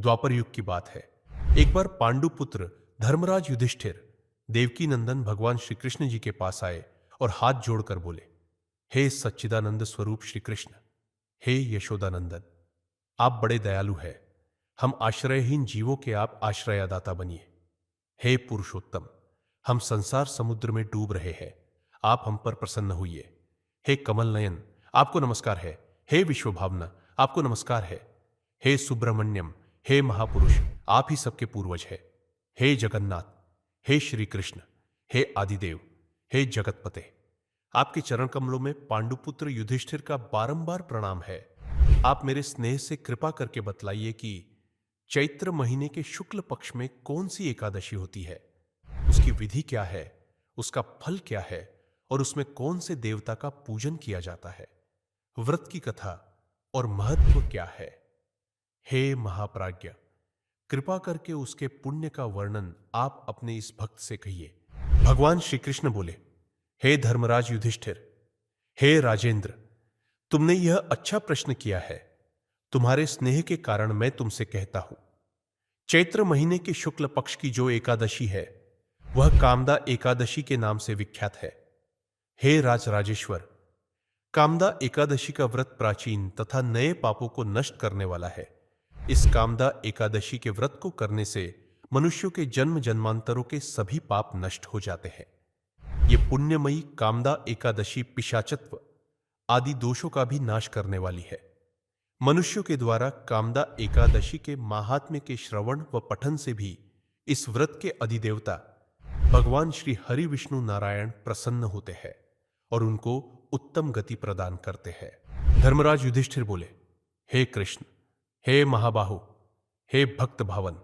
द्वापर युग की बात है। एक बार पांडुपुत्र धर्मराज युधिष्ठिर देवकी नंदन भगवान श्री कृष्ण जी के पास आए और हाथ जोड़कर बोले, हे सच्चिदानंद स्वरूप श्री कृष्ण, हे यशोदानंदन, आप बड़े दयालु हैं। हम आश्रयहीन जीवों के आप आश्रयदाता बनिए। हे पुरुषोत्तम, हम संसार समुद्र में डूब रहे हैं, आप हम पर प्रसन्न होइए। हे कमल नयन, आपको नमस्कार है। हे विश्वभावना, आपको नमस्कार है। हे सुब्रमण्यम, हे महापुरुष, आप ही सबके पूर्वज है। हे जगन्नाथ, हे श्री कृष्ण, हे आदिदेव, हे जगतपते, आपके चरण कमलों में पांडुपुत्र युधिष्ठिर का बारंबार प्रणाम है। आप मेरे स्नेह से कृपा करके बतलाइए कि चैत्र महीने के शुक्ल पक्ष में कौन सी एकादशी होती है, उसकी विधि क्या है, उसका फल क्या है और उसमें कौन से देवता का पूजन किया जाता है, व्रत की कथा और महत्व क्या है। हे महाप्राज्ञ, कृपा करके उसके पुण्य का वर्णन आप अपने इस भक्त से कहिए। भगवान श्री कृष्ण बोले, हे धर्मराज युधिष्ठिर, हे राजेंद्र, तुमने यह अच्छा प्रश्न किया है। तुम्हारे स्नेह के कारण मैं तुमसे कहता हूं, चैत्र महीने के शुक्ल पक्ष की जो एकादशी है वह कामदा एकादशी के नाम से विख्यात है। हे राजराजेश्वर, कामदा एकादशी का व्रत प्राचीन तथा नए पापों को नष्ट करने वाला है। इस कामदा एकादशी के व्रत को करने से मनुष्यों के जन्म जन्मांतरों के सभी पाप नष्ट हो जाते हैं। ये पुण्यमयी कामदा एकादशी पिशाचत्व आदि दोषों का भी नाश करने वाली है। मनुष्यों के द्वारा कामदा एकादशी के महात्म्य के श्रवण व पठन से भी इस व्रत के अधिदेवता भगवान श्री हरि विष्णु नारायण प्रसन्न होते हैं और उनको उत्तम गति प्रदान करते हैं। धर्मराज युधिष्ठिर बोले, हे कृष्ण, हे महाबाहु, हे भक्त भावन,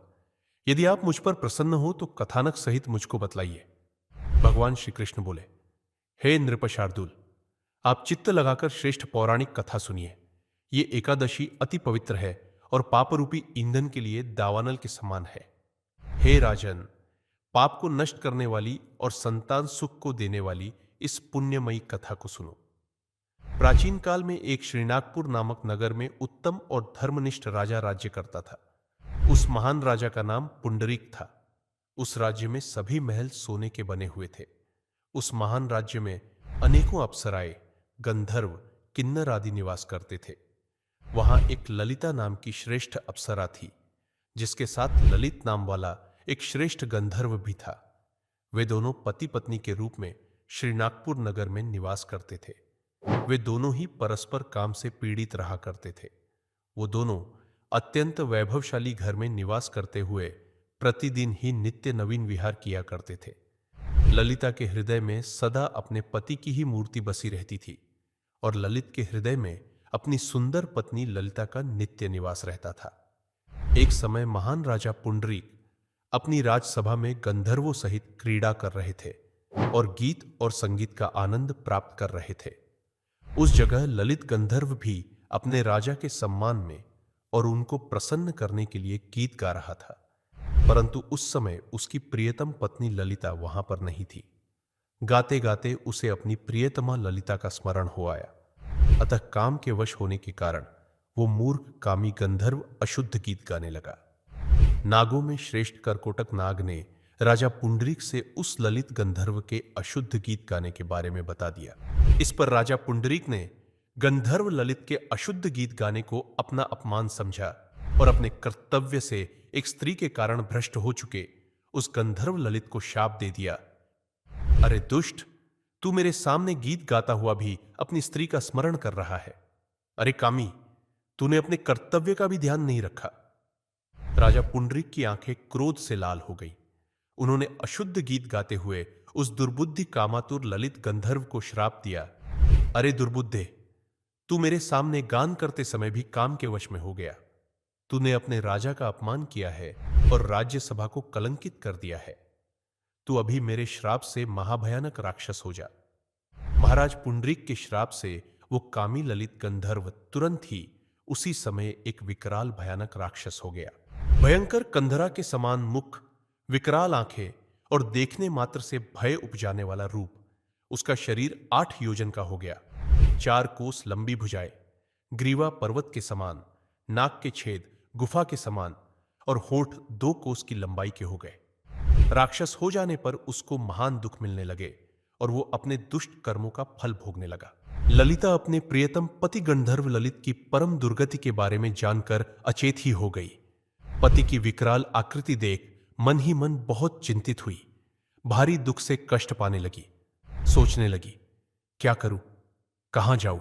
यदि आप मुझ पर प्रसन्न हो तो कथानक सहित मुझको बतलाइए। भगवान श्री कृष्ण बोले, हे नृपशार्दूल, आप चित्त लगाकर श्रेष्ठ पौराणिक कथा सुनिए। ये एकादशी अति पवित्र है और पापरूपी ईंधन के लिए दावानल के समान है। हे राजन, पाप को नष्ट करने वाली और संतान सुख को देने वाली इस पुण्यमयी कथा को सुनो। प्राचीन काल में एक श्रीनागपुर नामक नगर में उत्तम और धर्मनिष्ठ राजा राज्य करता था। उस महान राजा का नाम पुंडरीक था। उस राज्य में सभी महल सोने के बने हुए थे। उस महान राज्य में अनेकों अप्सराएं, गंधर्व, किन्नर आदि निवास करते थे। वहां एक ललिता नाम की श्रेष्ठ अप्सरा थी, जिसके साथ ललित नाम वाला एक श्रेष्ठ गंधर्व भी था। वे दोनों पति पत्नी के रूप में श्रीनागपुर नगर में निवास करते थे। वे दोनों ही परस्पर काम से पीड़ित रहा करते थे। वो दोनों अत्यंत वैभवशाली घर में निवास करते हुए प्रतिदिन ही नित्य नवीन विहार किया करते थे। ललिता के हृदय में सदा अपने पति की ही मूर्ति बसी रहती थी और ललित के हृदय में अपनी सुंदर पत्नी ललिता का नित्य निवास रहता था। एक समय महान राजा पुंडरीक अपनी राजसभा में गंधर्वों सहित क्रीड़ा कर रहे थे और गीत और संगीत का आनंद प्राप्त कर रहे थे। उस जगह ललित गंधर्व भी अपने राजा के सम्मान में और उनको प्रसन्न करने के लिए गीत गा रहा था, परंतु उस समय उसकी प्रियतम पत्नी ललिता वहां पर नहीं थी। गाते गाते उसे अपनी प्रियतमा ललिता का स्मरण हो आया। अतः काम के वश होने के कारण वो मूर्ख कामी गंधर्व अशुद्ध गीत गाने लगा। नागों में श्रेष्ठ करकोटक नाग ने राजा पुंडरीक से उस ललित गंधर्व के अशुद्ध गीत गाने के बारे में बता दिया। इस पर राजा पुंडरीक ने गंधर्व ललित के अशुद्ध गीत गाने को अपना अपमान समझा और अपने कर्तव्य से एक स्त्री के कारण भ्रष्ट हो चुके उस गंधर्व ललित को शाप दे दिया। अरे दुष्ट, तू मेरे सामने गीत गाता हुआ भी अपनी स्त्री का स्मरण कर रहा है। अरे कामी, तूने अपने कर्तव्य का भी ध्यान नहीं रखा। राजा पुंडरीक की आंखें क्रोध से लाल हो गई। उन्होंने अशुद्ध गीत गाते हुए उस दुर्बुद्धि कामातुर ललित गंधर्व को श्राप दिया। अरे दुर्बुद्धे, तू मेरे सामने गान करते समय भी काम के वश में हो गया। तूने अपने राजा का अपमान किया है और राज्यसभा को कलंकित कर दिया है। तू अभी मेरे श्राप से महाभयानक राक्षस हो जा। महाराज पुंडरीक के श्राप से वो कामी ललित गंधर्व तुरंत ही उसी समय एक विकराल भयानक राक्षस हो गया। भयंकर कंधरा के समान मुख, विकराल आंखें और देखने मात्र से भय उपजाने वाला रूप। उसका शरीर 8 योजन का हो गया। 4 कोस लंबी भुजाएं, ग्रीवा पर्वत के समान, नाक के छेद गुफा के समान, और होठ 2 कोस की लंबाई के हो गए। राक्षस हो जाने पर उसको महान दुख मिलने लगे और वो अपने दुष्ट कर्मों का फल भोगने लगा। ललिता अपने प्रियतम पति गंधर्व ललित की परम दुर्गति के बारे में जानकर अचेत ही हो गई। पति की विकराल आकृति देख मन ही मन बहुत चिंतित हुई। भारी दुख से कष्ट पाने लगी। सोचने लगी, क्या करूं, कहां जाऊं?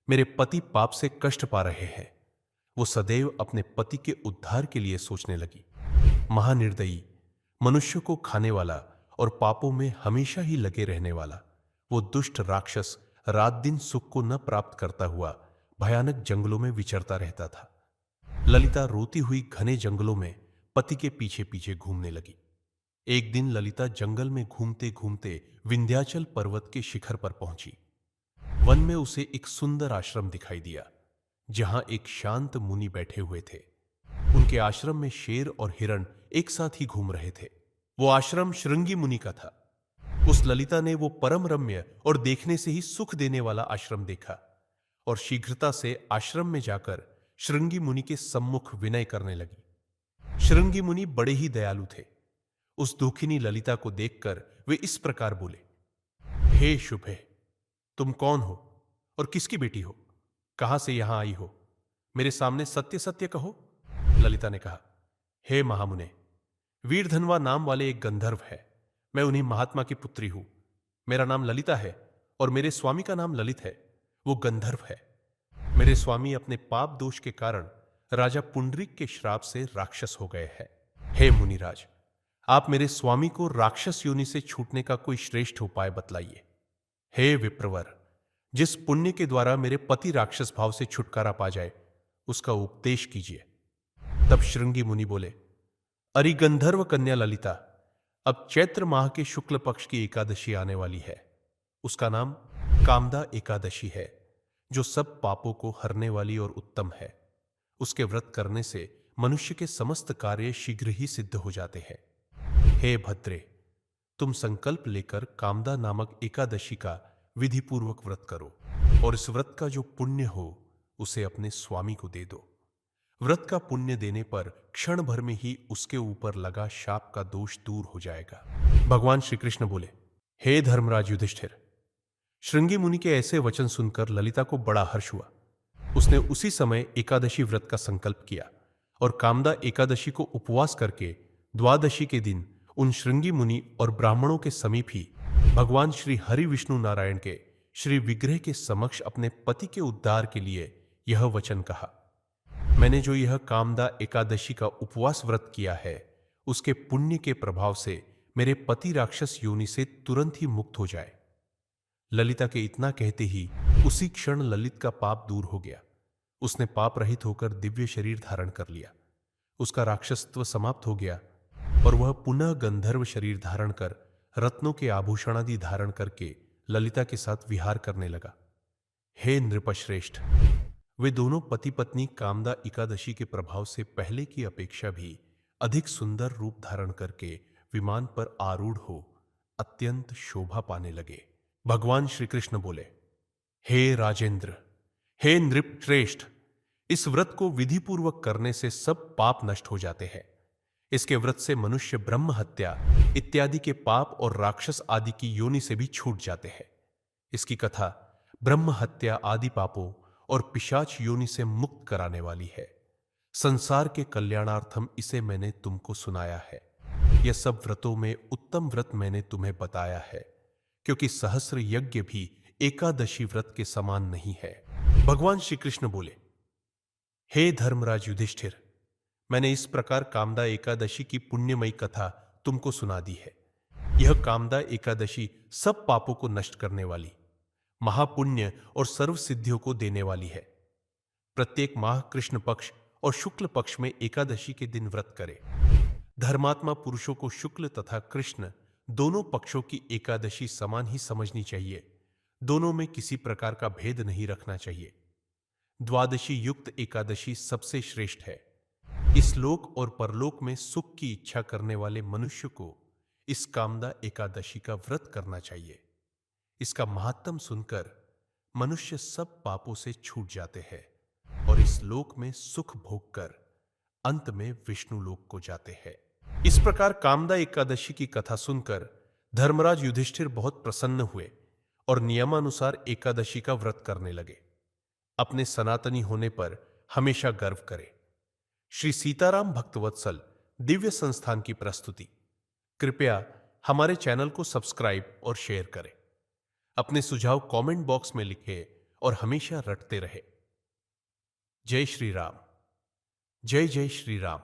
मेरे पति पाप से कष्ट पा रहे हैं। वो सदैव अपने पति के उद्धार के लिए सोचने लगी। महानिर्दयी, मनुष्य को खाने वाला और पापों में हमेशा ही लगे रहने वाला वो दुष्ट राक्षस रात दिन सुख को न प्राप्त करता हुआ भयानक जंगलों में विचरता रहता था। ललिता रोती हुई घने जंगलों में पति के पीछे पीछे घूमने लगी। एक दिन ललिता जंगल में घूमते घूमते विंध्याचल पर्वत के शिखर पर पहुंची। वन में उसे एक सुंदर आश्रम दिखाई दिया, जहां एक शांत मुनि बैठे हुए थे। उनके आश्रम में शेर और हिरण एक साथ ही घूम रहे थे। वो आश्रम श्रृंगी मुनि का था। उस ललिता ने वो परम रम्य और देखने से ही सुख देने वाला आश्रम देखा और शीघ्रता से आश्रम में जाकर श्रृंगी मुनि के सम्मुख विनय करने लगी। श्रृंगी मुनि बड़े ही दयालु थे। उस दुखिनी ललिता को देखकर वे इस प्रकार बोले, हे शुभे, तुम कौन हो और किसकी बेटी हो? कहां से यहां आई हो? मेरे सामने सत्य सत्य कहो। ललिता ने कहा, हे महामुने, वीरधनवा नाम वाले एक गंधर्व है। मैं उन्हीं महात्मा की पुत्री हूं। मेरा नाम ललिता है और मेरे स्वामी का नाम ललित है। वो गंधर्व है। मेरे स्वामी अपने पाप दोष के कारण राजा पुंडरीक के श्राप से राक्षस हो गए हैं। हे मुनिराज, आप मेरे स्वामी को राक्षस योनि से छूटने का कोई श्रेष्ठ उपाय बतलाइए। हे विप्रवर, जिस पुण्य के द्वारा मेरे पति राक्षस भाव से छुटकारा पा जाए, उसका उपदेश कीजिए। तब श्रृंगी मुनि बोले, अरि गंधर्व कन्या ललिता, अब चैत्र माह के शुक्ल पक्ष की एकादशी आने वाली है। उसका नाम कामदा एकादशी है, जो सब पापों को हरने वाली और उत्तम है। उसके व्रत करने से मनुष्य के समस्त कार्य शीघ्र ही सिद्ध हो जाते हैं। हे भद्रे, तुम संकल्प लेकर कामदा नामक एकादशी का विधिपूर्वक व्रत करो और इस व्रत का जो पुण्य हो उसे अपने स्वामी को दे दो। व्रत का पुण्य देने पर क्षण भर में ही उसके ऊपर लगा शाप का दोष दूर हो जाएगा। भगवान श्री कृष्ण बोले, हे धर्मराज युधिष्ठिर। श्रृंगी मुनि के ऐसे वचन सुनकर ललिता को बड़ा हर्ष हुआ। उसने उसी समय एकादशी व्रत का संकल्प किया और कामदा एकादशी को उपवास करके द्वादशी के दिन उन श्रृंगी मुनि और ब्राह्मणों के समीप ही भगवान श्री हरि विष्णु नारायण के श्री विग्रह के समक्ष अपने पति के उद्धार के लिए यह वचन कहा, मैंने जो यह कामदा एकादशी का उपवास व्रत किया है, उसके पुण्य के प्रभाव से मेरे पति राक्षस योनि से तुरंत ही मुक्त हो जाए। ललिता के इतना कहते ही उसी क्षण ललित का पाप दूर हो गया। उसने पाप रहित होकर दिव्य शरीर धारण कर लिया। उसका राक्षसत्व समाप्त हो गया और वह पुनः गंधर्व शरीर धारण कर रत्नों के आभूषण आदि धारण करके ललिता के साथ विहार करने लगा। हे नृपश्रेष्ठ, वे दोनों पति पत्नी कामदा एकादशी के प्रभाव से पहले की अपेक्षा भी अधिक सुंदर रूप धारण करके विमान पर आरूढ़ हो अत्यंत शोभा पाने लगे। भगवान श्री कृष्ण बोले, हे राजेंद्र, हे नृप श्रेष्ठ, इस व्रत को विधिपूर्वक करने से सब पाप नष्ट हो जाते हैं। इसके व्रत से मनुष्य ब्रह्म हत्या इत्यादि के पाप और राक्षस आदि की योनि से भी छूट जाते हैं। इसकी कथा ब्रह्म हत्या आदि पापों और पिशाच योनि से मुक्त कराने वाली है। संसार के कल्याणार्थम इसे मैंने तुमको सुनाया है। यह सब व्रतों में उत्तम व्रत मैंने तुम्हें बताया है, क्योंकि सहस्र यज्ञ भी एकादशी व्रत के समान नहीं है। भगवान श्री कृष्ण बोले, हे धर्मराज युधिष्ठिर, मैंने इस प्रकार कामदा एकादशी की पुण्यमयी कथा तुमको सुना दी है। यह कामदा एकादशी सब पापों को नष्ट करने वाली, महापुण्य और सर्व सिद्धियों को देने वाली है। प्रत्येक माह कृष्ण पक्ष और शुक्ल पक्ष में एकादशी के दिन व्रत करे। धर्मात्मा पुरुषों को शुक्ल तथा कृष्ण दोनों पक्षों की एकादशी समान ही समझनी चाहिए। दोनों में किसी प्रकार का भेद नहीं रखना चाहिए। द्वादशी युक्त एकादशी सबसे श्रेष्ठ है। इस लोक और परलोक में सुख की इच्छा करने वाले मनुष्य को इस कामदा एकादशी का व्रत करना चाहिए। इसका महात्म सुनकर मनुष्य सब पापों से छूट जाते हैं और इस लोक में सुख भोग कर अंत में विष्णु लोक को जाते हैं। इस प्रकार कामदा एकादशी की कथा सुनकर धर्मराज युधिष्ठिर बहुत प्रसन्न हुए और नियमानुसार एकादशी का व्रत करने लगे। अपने सनातनी होने पर हमेशा गर्व करें। श्री सीताराम भक्तवत्सल दिव्य संस्थान की प्रस्तुति। कृपया हमारे चैनल को सब्सक्राइब और शेयर करें। अपने सुझाव कमेंट बॉक्स में लिखें और हमेशा रटते रहे। जय श्री राम। जय जय श्री राम।